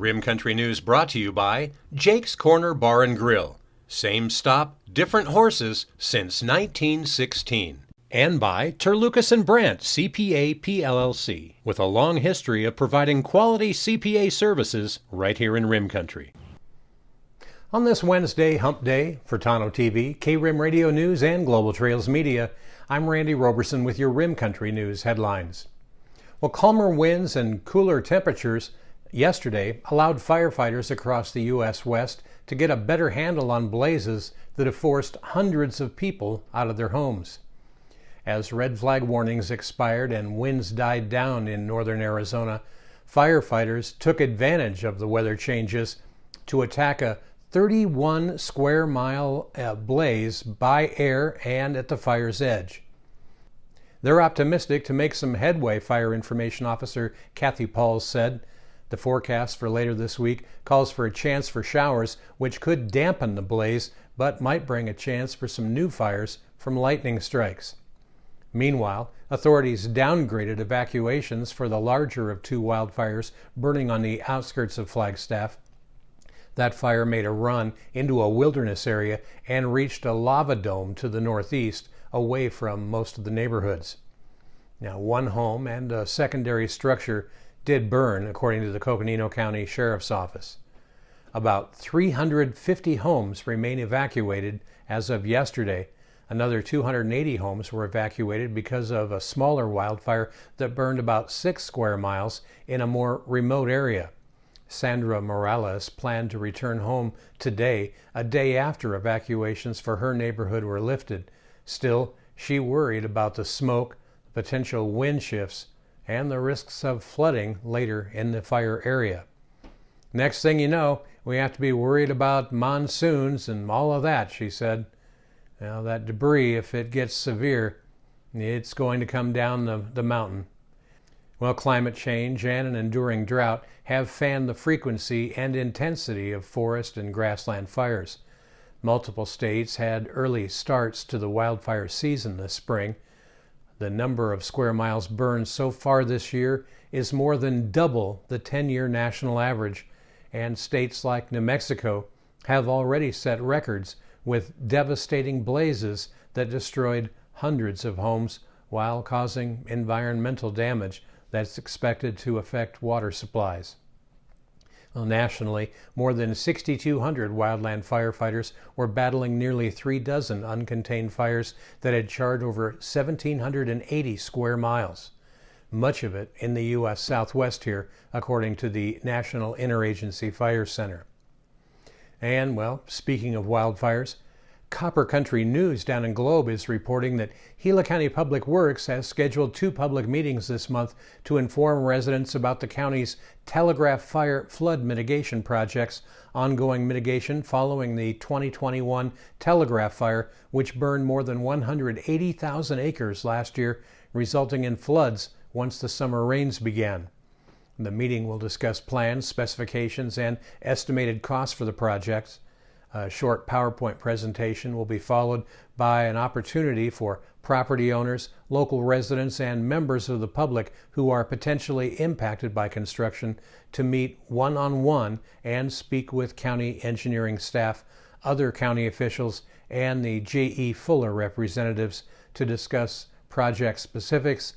Rim Country News brought to you by Jake's Corner Bar and Grill. Same stop, different horses since 1916. And by Terlucas and Brandt, CPA PLLC, with a long history of providing quality CPA services right here in Rim Country. On this Wednesday, Hump Day, for Tonto-TV, K-Rim Radio News, and Global Trails Media, I'm Randy Roberson with your Rim Country News headlines. Well, calmer winds and cooler temperatures yesterday allowed firefighters across the U.S. West to get a better handle on blazes that have forced hundreds of people out of their homes. As red flag warnings expired and winds died down in northern Arizona, firefighters took advantage of the weather changes to attack a 31 square mile blaze by air and at the fire's edge. They're optimistic to make some headway, Fire Information Officer Kathy Pauls said. The forecast for later this week calls for a chance for showers, which could dampen the blaze, but might bring a chance for some new fires from lightning strikes. Meanwhile, authorities downgraded evacuations for the larger of two wildfires burning on the outskirts of Flagstaff. That fire made a run into a wilderness area and reached a lava dome to the northeast, away from most of the neighborhoods. Now, one home and a secondary structure did burn, according to the Coconino County Sheriff's Office. About 350 homes remain evacuated as of yesterday. Another 280 homes were evacuated because of a smaller wildfire that burned about 6 square miles in a more remote area. Sandra Morales planned to return home today, a day after evacuations for her neighborhood were lifted. Still, she worried about the smoke, potential wind shifts, and the risks of flooding later in the fire area. Next thing you know, we have to be worried about monsoons and all of that, she said. Now, that debris, if it gets severe, it's going to come down the mountain. Well, climate change and an enduring drought have fanned the frequency and intensity of forest and grassland fires. Multiple states had early starts to the wildfire season this spring. The number of square miles burned so far this year is more than double the 10-year national average, and states like New Mexico have already set records with devastating blazes that destroyed hundreds of homes while causing environmental damage that's expected to affect water supplies. Well, nationally, more than 6,200 wildland firefighters were battling nearly 3 dozen uncontained fires that had charred over 1,780 square miles. Much of it in the U.S. Southwest here, according to the National Interagency Fire Center. And, well, speaking of wildfires, Copper Country News down in Globe is reporting that Gila County Public Works has scheduled 2 public meetings this month to inform residents about the county's telegraph fire flood mitigation projects, ongoing mitigation following the 2021 telegraph fire, which burned more than 180,000 acres last year, resulting in floods once the summer rains began. The meeting will discuss plans, specifications, and estimated costs for the projects. A short PowerPoint presentation will be followed by an opportunity for property owners, local residents, and members of the public who are potentially impacted by construction to meet one-on-one and speak with county engineering staff, other county officials, and the J.E. Fuller representatives to discuss project specifics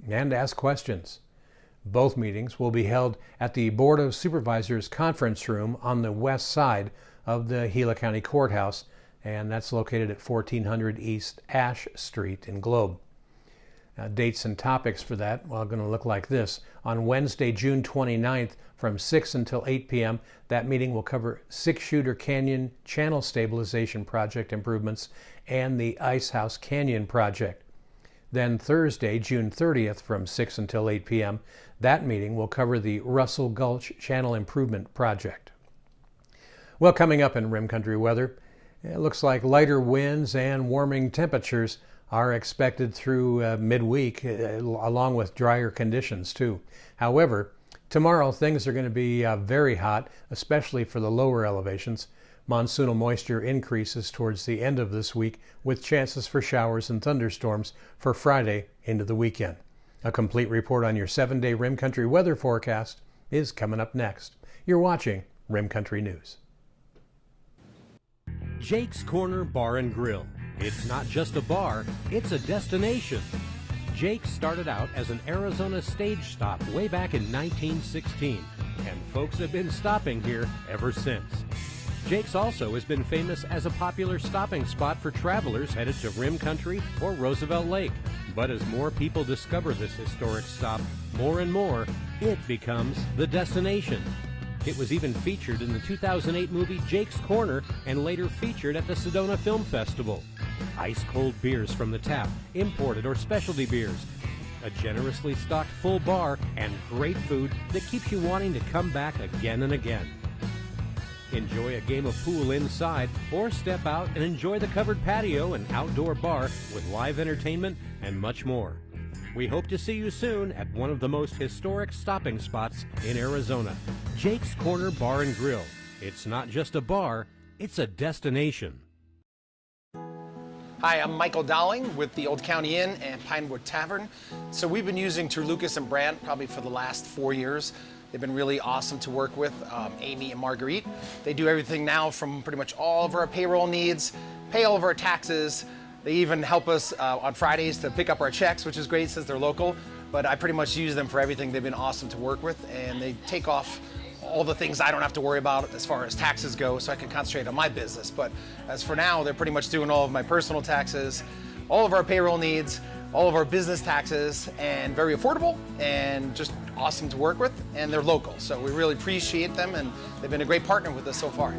and ask questions. Both meetings will be held at the Board of Supervisors conference room on the west side of the Gila County Courthouse, and that's located at 1400 East Ash Street in Globe. Dates and topics for that are going to look like this. On Wednesday, June 29th, from 6 until 8 p.m., that meeting will cover Six-Shooter Canyon Channel Stabilization Project improvements and the Ice House Canyon Project. Then Thursday, June 30th, from 6 until 8 p.m., that meeting will cover the Russell Gulch Channel Improvement Project. Well, coming up in Rim Country weather, it looks like lighter winds and warming temperatures are expected through midweek, along with drier conditions too. However, tomorrow things are going to be very hot, especially for the lower elevations. Monsoonal moisture increases towards the end of this week, with chances for showers and thunderstorms for Friday into the weekend. A complete report on your 7-day Rim Country weather forecast is coming up next. You're You're watching Rim Country News. Jake's Corner Bar and Grill. It's not just a bar, it's a destination. Jake started out as an Arizona stage stop way back in 1916, and folks have been stopping here ever since. Jake's also has been famous as a popular stopping spot for travelers headed to Rim Country or Roosevelt Lake. But as more people discover this historic stop, more and more, it becomes the destination. It was even featured in the 2008 movie Jake's Corner and later featured at the Sedona Film Festival. Ice-cold beers from the tap, imported or specialty beers, a generously stocked full bar, and great food that keeps you wanting to come back again and again. Enjoy a game of pool inside or step out and enjoy the covered patio and outdoor bar with live entertainment and much more. We hope to see you soon at one of the most historic stopping spots in Arizona, Jake's Corner Bar and Grill. It's not just a bar, it's a destination. Hi, I'm Michael Dowling with the Old County Inn and Pinewood Tavern. So we've been using Terlucas and Brandt probably for the last 4 years. They've been really awesome to work with, Amy and Marguerite. They do everything now from pretty much all of our payroll needs, pay all of our taxes. They even help us on Fridays to pick up our checks, which is great since they're local. But I pretty much use them for everything. They've been awesome to work with, and they take off all the things I don't have to worry about as far as taxes go, so I can concentrate on my business. But as for now, they're pretty much doing all of my personal taxes, all of our payroll needs, all of our business taxes, and very affordable and just awesome to work with, and they're local. So we really appreciate them, and they've been a great partner with us so far.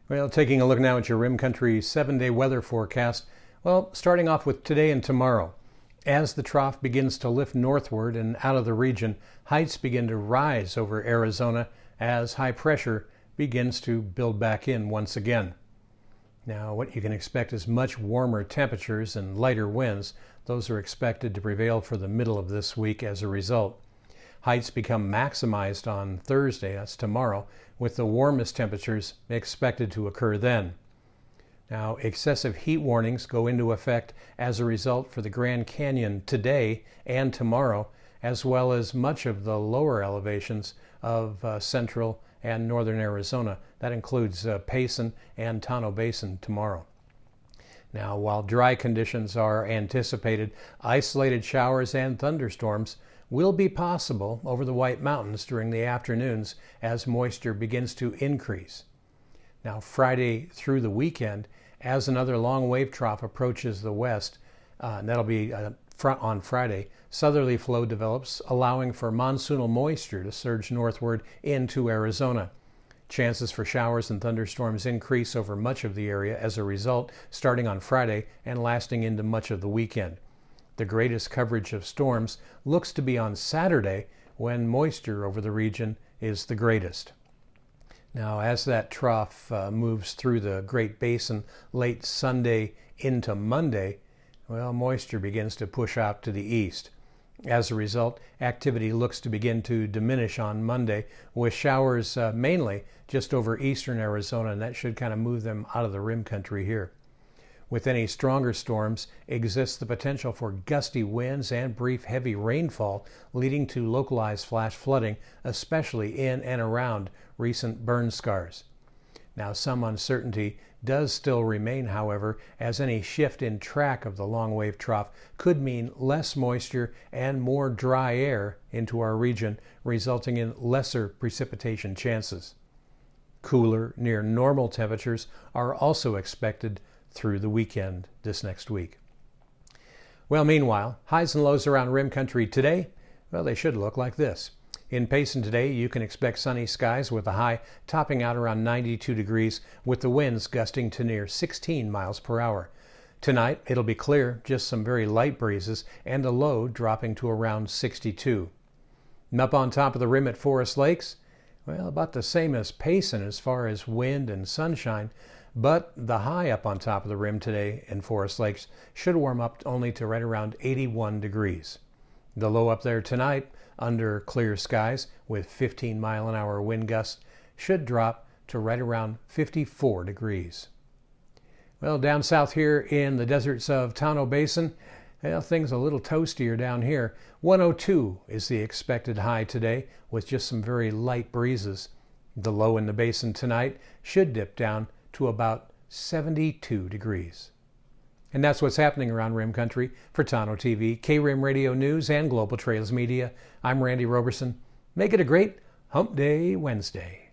Well, taking a look now at your Rim Country 7-day weather forecast. Well, starting off with today and tomorrow. As the trough begins to lift northward and out of the region, heights begin to rise over Arizona as high pressure begins to build back in once again. Now, what you can expect is much warmer temperatures and lighter winds. Those are expected to prevail for the middle of this week as a result. Heights become maximized on Thursday, that's tomorrow, with the warmest temperatures expected to occur then. Now, excessive heat warnings go into effect as a result for the Grand Canyon today and tomorrow, as well as much of the lower elevations of central and northern Arizona. That includes Payson and Tonto Basin tomorrow. Now, while dry conditions are anticipated, isolated showers and thunderstorms will be possible over the White Mountains during the afternoons as moisture begins to increase. Now, Friday through the weekend, as another long wave trough approaches the west, and that'll be on Friday, southerly flow develops, allowing for monsoonal moisture to surge northward into Arizona. Chances for showers and thunderstorms increase over much of the area as a result, starting on Friday and lasting into much of the weekend. The greatest coverage of storms looks to be on Saturday, when moisture over the region is the greatest. Now, as that trough moves through the Great Basin late Sunday into Monday, well, moisture begins to push out to the east. As a result, activity looks to begin to diminish on Monday, with showers mainly just over eastern Arizona, and that should kind of move them out of the rim country here. With any stronger storms exists the potential for gusty winds and brief heavy rainfall, leading to localized flash flooding, especially in and around recent burn scars. Now, some uncertainty does still remain, however, as any shift in track of the long wave trough could mean less moisture and more dry air into our region, resulting in lesser precipitation chances. Cooler, near normal temperatures are also expected through the weekend this next week. Well, meanwhile, highs and lows around rim country today, well, they should look like this. In Payson today, you can expect sunny skies with a high topping out around 92 degrees, with the winds gusting to near 16 miles per hour. Tonight, it'll be clear, just some very light breezes, and a low dropping to around 62. And up on top of the rim at Forest Lakes, well, about the same as Payson as far as wind and sunshine, but the high up on top of the rim today in Forest Lakes should warm up only to right around 81 degrees. The low up there tonight, under clear skies with 15-mile-an-hour wind gusts, should drop to right around 54 degrees. Well, down south here in the deserts of Tonto Basin, Well, things a little toastier down here. 102 is the expected high today with just some very light breezes. The low in the basin tonight should dip down to about 72 degrees. And that's what's happening around Rim Country. For Tonto-TV, K-Rim Radio News, and Global Trails Media, I'm Randy Roberson. Make it a great Hump Day Wednesday.